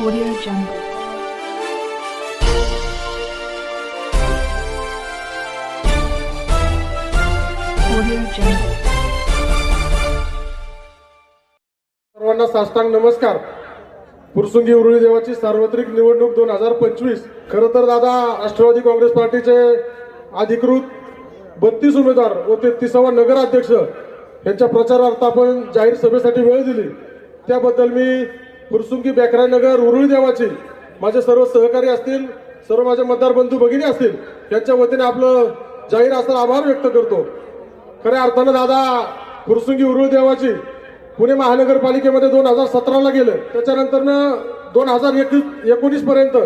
Audio Jungle. Audio Jungle. सर्वांना साष्टांग नमस्कार. फुरसुंगी उरुळी देवाची सार्वत्रिक निवडणूक 2025. खरं तर दादा राष्ट्रवादी काँग्रेस पार्टीचे अधिकृत 32 उमेदवार व 33वा नगराध्यक्ष यांच्या प्रचारार्थ आपण जाहीर सभेसाठी वेळ दिली, त्याबद्दल मी फुरसुंगी बेकराई नगर उरुळी देवाची माझे सर्व सहकारी असतील, सर्व माझे मतदार बंधू भगिनी असतील, यांच्या वतीने आपलं जाहीर असा आभार व्यक्त करतो. खऱ्या अर्थानं दादा फुरसुंगी उरुळी देवाची पुणे महानगरपालिकेमध्ये 2017ला गेलं, त्याच्यानंतरनं 2019 पर्यंत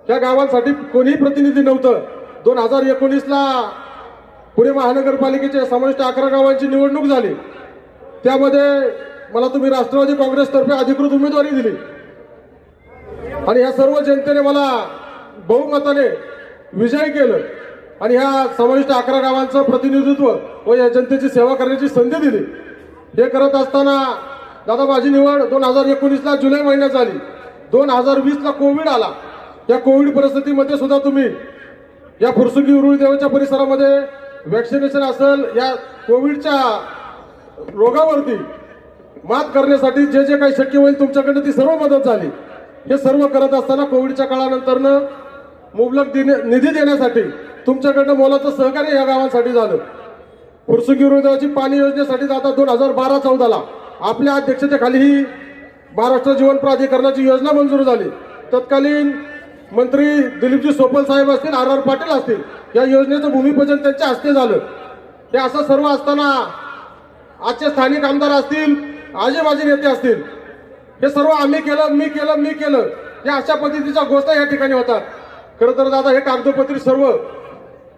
त्या गावांसाठी कोणीही प्रतिनिधी नव्हतं. 2019ला पुणे महानगरपालिकेच्या समाविष्ट 11 गावांची निवडणूक झाली. त्यामध्ये मला तुम्ही राष्ट्रवादी काँग्रेसतर्फे अधिकृत उमेदवारी दिली आणि ह्या सर्व जनतेने मला बहुमताने विजयी केलं आणि ह्या समाविष्ट 11 गावांचं प्रतिनिधित्व व या जनतेची सेवा करण्याची संधी दिली. हे करत असताना दादा माझी निवड 2019ला जुलै महिन्यात झाली. 2020ला कोविड आला. या कोविड परिस्थितीमध्ये सुद्धा तुम्ही या फुरसुंगी उरुळी देवाच्या परिसरामध्ये वॅक्सिनेशन असेल, या कोविडच्या रोगावरती मात करण्यासाठी जे जे काही शक्य होईल तुमच्याकडे ती सर्व मदत झाली. हे सर्व करत असताना कोविडच्या काळानंतरनं मुबलक निधी देण्यासाठी तुमच्याकडनं मोलाचं सहकार्य या गावांसाठी झालं. फुरसुंगी उरुळी देवाची पाणी योजनेसाठी आता 2012-14ला आपल्या अध्यक्षतेच्या खाली ही महाराष्ट्र जीवन प्राधिकरणाची योजना मंजूर झाली. तत्कालीन मंत्री दिलीपजी सोपल साहेब असतील, आर पाटील असतील, या योजनेचं भूमिपूजन त्यांच्या हस्ते झालं. हे असं सर्व असताना आजचे स्थानिक आमदार असतील, आजी नेते असतील, हे सर्व आम्ही केलं, मी केलं, या अशा पद्धतीच्या गोष्टी या ठिकाणी होतात. खरं तर दादा हे कागदोपत्री सर्व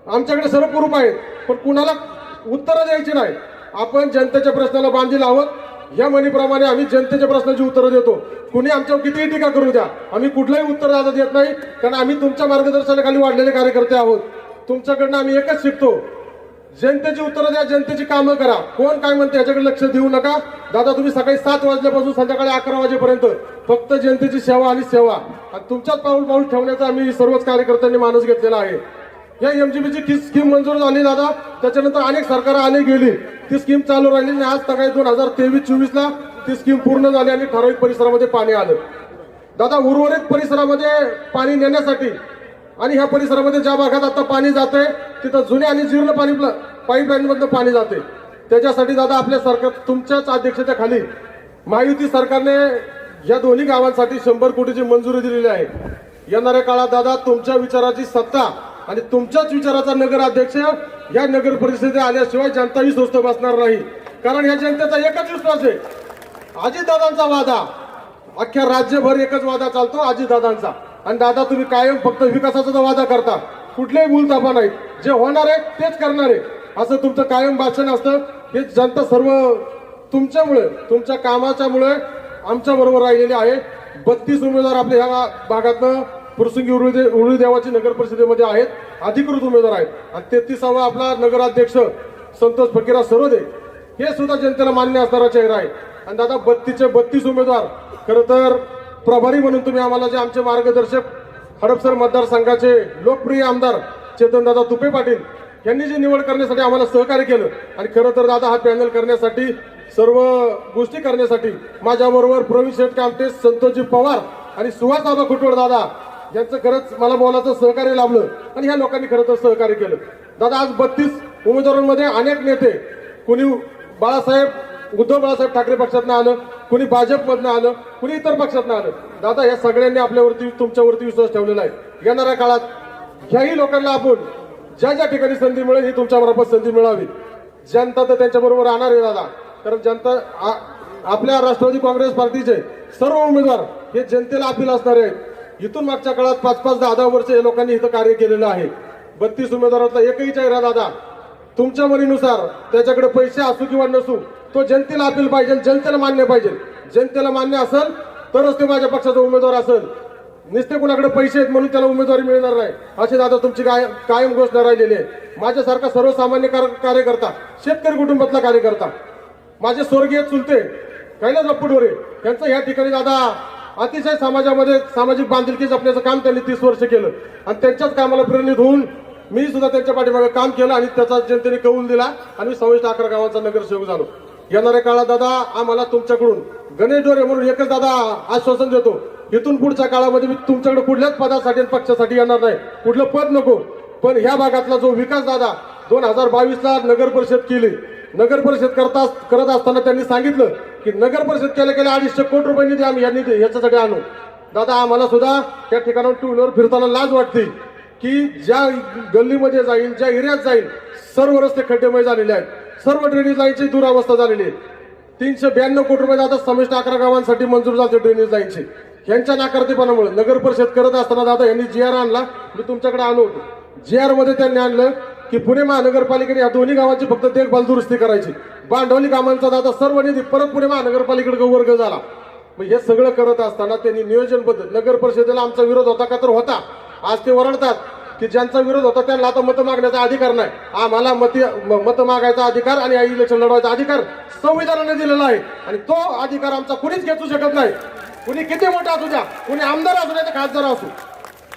आमच्याकडे सर्व प्रूफ आहेत, पण कुणाला उत्तरं द्यायची नाही. आपण जनतेच्या प्रश्नाला बांधील आहोत. या म्हणीप्रमाणे आम्ही जनतेच्या प्रश्नाची उत्तरं देतो. कुणी आमच्यावर कितीही टीका करू द्या, आम्ही कुठलंही उत्तर दादा देत नाही, कारण आम्ही तुमच्या मार्गदर्शनाखाली वाढलेले कार्यकर्ते आहोत. तुमच्याकडनं आम्ही एकच शिकतो, जनतेची उत्तरं द्या, जनतेची कामं करा. कोण काय म्हणते याच्याकडे लक्ष देऊ नका. दादा तुम्ही सकाळी 7 वाजल्यापासून संध्याकाळी 11 वाजेपर्यंत फक्त जनतेची सेवा आणि सेवा आणि तुमच्याच पाऊल ठेवण्याचा आम्ही सर्वच कार्यकर्त्यांनी मानस घेतलेला आहे. या एमजीबीची स्कीम मंजूर झाली दादा, त्याच्यानंतर अनेक सरकार आली गेली, ती स्कीम चालू राहिली आणि आज सकाळी 2023-24ला ती स्कीम पूर्ण झाली आणि ठराविक परिसरामध्ये पाणी आलं. दादा उर्वरित परिसरामध्ये पाणी नेण्यासाठी आणि ह्या परिसरामध्ये ज्या भागात आता पाणी जाते तिथं जुने आणि जीर्ण पाईपलाईन मधनं पाणी जाते, त्याच्यासाठी दादा आपल्या सरकार तुमच्याच अध्यक्षतेखाली महायुती सरकारने या दोन्ही गावांसाठी 100 कोटीची मंजुरी दिलेली आहे. येणाऱ्या काळात दादा तुमच्या विचाराची सत्ता आणि तुमच्याच विचाराचा नगराध्यक्ष या नगर परिषदेत आल्याशिवाय जनताही स्वस्थ बसणार नाही. कारण या जनतेचा एकच विश्वास आहे, अजितदादांचा वादा, अख्ख्या राज्यभर एकच वादा चालतो अजितदादांचा. आणि दादा तुम्ही कायम फक्त विकासाचा वादा करता, कुठलेही भूलथापा नाहीत, जे होणार आहे तेच करणार आहे असं तुमचं कायम भाषण असतं. हे जनता सर्व तुमच्यामुळे, तुमच्या कामाच्यामुळे आमच्या बरोबर राहिलेली आहे. 32 उमेदवार आपल्या ह्या भागातनं फुरसुंगी उरुळी देवाची नगर परिषदेमध्ये आहेत, अधिकृत उमेदवार आहेत. आणि 33वा आपला नगराध्यक्ष संतोष फकीरा सरोदे, हे सुद्धा जनतेला मान्य असणारा चेहरा आहे. आणि दादा 32 उमेदवार, खरं तर प्रभारी म्हणून तुम्ही आम्हाला जे आमचे मार्गदर्शक हडपसर मतदारसंघाचे लोकप्रिय आमदार चेतनदादा तुपे पाटील यांनी जी निवड करण्यासाठी आम्हाला सहकार्य केलं. आणि खरं तर दादा हा पॅनल करण्यासाठी, सर्व गोष्टी करण्यासाठी माझ्याबरोबर प्रवीण शेठ कामते, संतोषजी पवार आणि सुहास आबा खुटवड दादा यांचं खरंच मला बोलायचं सहकार्य लाभलं आणि ह्या लोकांनी खरं तर सहकार्य केलं. दादा आज 32 उमेदवारांमध्ये अनेक नेते, कोणी उद्धव बाळासाहेब ठाकरे पक्षातनं आलं, कुणी भाजपमधनं आलं, कुणी इतर पक्षातनं आलं. दादा या सगळ्यांनी आपल्यावरती, तुमच्यावरती विश्वास ठेवलेला आहे. येणाऱ्या काळात ह्याही लोकांना आपण ज्या ज्या ठिकाणी संधी मिळेल ही तुमच्या मार्फत संधी मिळावी. जनता तर त्यांच्याबरोबर राहणार आहे दादा, कारण जनता आपल्या राष्ट्रवादी काँग्रेस पार्टीचे सर्व उमेदवार हे जनतेला अपील असणारे आहेत. इथून मागच्या काळात 5-5, 10-10 वर्ष या लोकांनी इथं कार्य केलेलं आहे. 32 उमेदवारातला एकही चेहरा दादा तुमच्या मनीनुसार, त्याच्याकडे पैसे असू किंवा नसू, तो जनतेला अपील पाहिजे, जनतेला मान्य पाहिजे. जनतेला मान्य असेल तरच ते माझ्या पक्षाचा उमेदवार असेल. नुसते कुणाकडे पैसे आहेत म्हणून त्याला उमेदवारी मिळणार नाही, अशी दादा तुमची कायम घोषणा राहिलेली आहे. माझ्यासारखा सर्वसामान्य कार्यकर्ता, शेतकरी कुटुंबातला कार्यकर्ता, माझे स्वर्गीय चुलते कैलास बाप्पू ढोरे यांचं या ठिकाणी दादा अतिशय समाजामध्ये सामाजिक बांधिलकी जपण्याचं काम त्यांनी 30 वर्ष केलं आणि त्यांच्याच कामाला प्रेरित होऊन मी सुद्धा त्यांच्या पाठीमागे काम केलं आणि त्याचा जनतेने कौल दिला आणि मी समाविष्ट 11 गावांचा नगरसेवक झालो. येणाऱ्या काळात दादा आम्हाला तुमच्याकडून गणेश डोरे म्हणून एकच दादा आश्वासन देतो, इथून पुढच्या काळामध्ये मी तुमच्याकडे कुठल्याच पदासाठी आणि पक्षासाठी येणार नाही, कुठलं पद नको, पण ह्या भागातला जो विकास दादा 2022ला नगर परिषद केली, नगर परिषद करत असताना त्यांनी सांगितलं की नगर परिषद केल्या 250 कोटी रुपये निधी आम्ही ह्याच्यासाठी आणू. दादा आम्हाला सुद्धा त्या ठिकाणावर टू व्हीलर फिरताना लाज वाटते की ज्या गल्लीमध्ये जाईल, ज्या एरियात जाईल, सर्व रस्ते खड्डेमय झालेले आहेत, सर्व ड्रेनेज लाईनची दुरावस्था झालेली आहे. 392 कोटी रुपये दादा समाविष्ट 11 गावांसाठी मंजूर झाले ड्रेनेज लाईनचे. यांच्या नाकारतेपणामुळे नगर परिषद करत असताना दादा यांनी GR आणला, मी तुमच्याकडे आलो होतो. GR मध्ये त्यांनी आणलं की पुणे महानगरपालिकेने या दोन्ही गावांची फक्त देखभाल दुरुस्ती करायची, भांडवली कामांचा दादा सर्व निधी परत पुणे महानगरपालिकेकडे वर्ग झाला. मग हे सगळं करत असताना त्यांनी नियोजनबद्ध नगर परिषदेला आमचा विरोध होता का तर होता. आज ते ओरडतात की ज्यांचा विरोध होता त्यांना आता मत मागण्याचा अधिकार नाही. आम्हाला मत मागायचा अधिकार आणि इलेक्शन लढवायचा अधिकार संविधानाने दिलेला आहे आणि तो अधिकार आमचा कुणीच घेऊ शकत नाही. कुणी किती मोठा असू द्या, कुणी आमदार असू द्या, खासदार असू,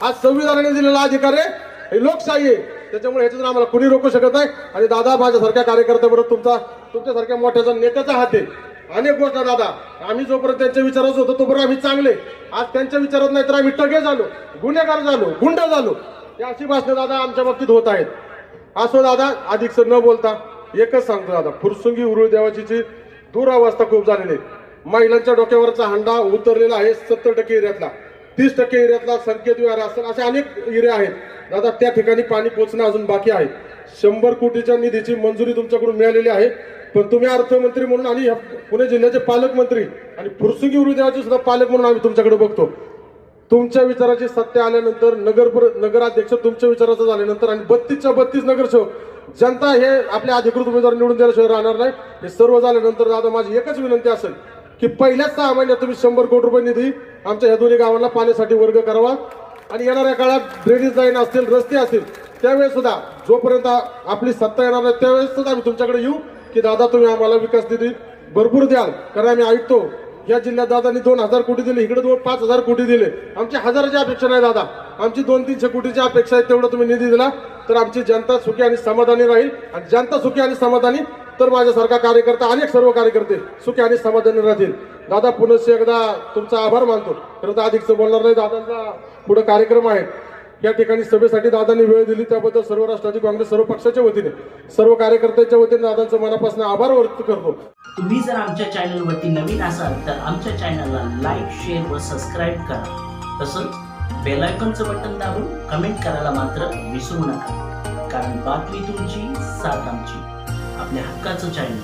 आज संविधानाने दिलेला अधिकार आहे, ही लोकशाही आहे. त्याच्यामुळे ह्याच्यातून आम्हाला कुणी रोखू शकत नाही. आणि दादा माझ्यासारख्या कार्यकर्त्याबरोबर तुमच्यासारख्या मोठ्याचा नेत्याचा हात आहे. अनेक गोष्ट दादा आम्ही जोपर्यंत त्यांच्या विचारात होतो तोपर्यंत आम्ही चांगले, आज त्यांच्या विचारात नाही तर आम्ही टगे झालो, गुन्हेगार झालो, गुंड झालो. ही अशी भाषणं दादा आमच्या बाबतीत होत आहेत. असो दादा अधिक न बोलता एकच सांगतो दादा, फुरसुंगी उरुळ देवाची दुरावस्था खूप झालेली आहे. महिलांच्या डोक्यावरचा हंडा उतरलेला आहे 70% एरियातला, 30% एरियातला संकेत विहार असेल असे अनेक एरिया आहेत दादा, त्या ठिकाणी पाणी पोहोचणं अजून बाकी आहे. 100 कोटीच्या निधीची मंजुरी तुमच्याकडून मिळालेली आहे, पण तुम्ही अर्थमंत्री म्हणून आणि पुणे जिल्ह्याचे पालकमंत्री आणि फुरसुंगी उरुळ देवाचे सुद्धा पालक म्हणून आम्ही तुमच्याकडे बघतो. तुमच्या विचाराची सत्य आल्यानंतर नगराध्यक्ष तुमच्या विचाराचं झाल्यानंतर आणि 32च्या 32 नगरसेवक जनता हे आपल्या अधिकृत उमेदवार निवडून द्यायला राहणार नाही. हे सर्व झाल्यानंतर दादा माझी एकच विनंती असेल की पहिल्याच 6 महिन्यात तुम्ही 100 कोटी रुपये निधी आमच्या ह्या दोन्ही गावांना पाण्यासाठी वर्ग करावा आणि येणाऱ्या काळात ड्रेनेज लाईन असतील, रस्ते असतील, त्यावेळेस सुद्धा जोपर्यंत आपली सत्ता येणार नाही त्यावेळेस सुद्धा आम्ही तुमच्याकडे येऊ की दादा तुम्ही आम्हाला विकास निधी भरपूर द्याल. कारण आम्ही ऐकतो या जिल्ह्यात दादांनी 2000 कोटी दिले, इकडे 5000 कोटी दिले. आमची हजाराची अपेक्षा नाही दादा, आमची 200-300 कोटीची अपेक्षा आहे. तेवढं तुम्ही निधी दिला तर आमची जनता सुखी आणि समाधानी राहील आणि जनता सुखी आणि समाधानी तर माझ्यासारखा कार्यकर्ता अनेक सर्व कार्यकर्ते सुखी आणि समाधानी राहतील. दादा पुनश्च एकदा तुमचा आभार मानतो. खरं तर अधिकच बोलणार नाही, दादांचा पुढे कार्यक्रम आहे. या ठिकाणी सभेसाठी दादांनी वेळ दिली त्याबद्दल सर्व राष्ट्रवादी काँग्रेस सर्व पक्षाच्या वतीने सर्व कार्यकर्त्यांच्या वतीने दादांचं मनापासून आभार व्यक्त करतो. तुम्ही जर आमच्या चॅनलवरती नवीन असाल तर आमच्या चॅनलला लाईक, शेअर व सबस्क्राईब करा. तसंच बेल आयकॉनचं बटन दाबून कमेंट करायला मात्र विसरू नका, कारण बातमी तुमची, साथ आमची. आपल्या हक्काचं चॅनल.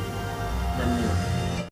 धन्यवाद.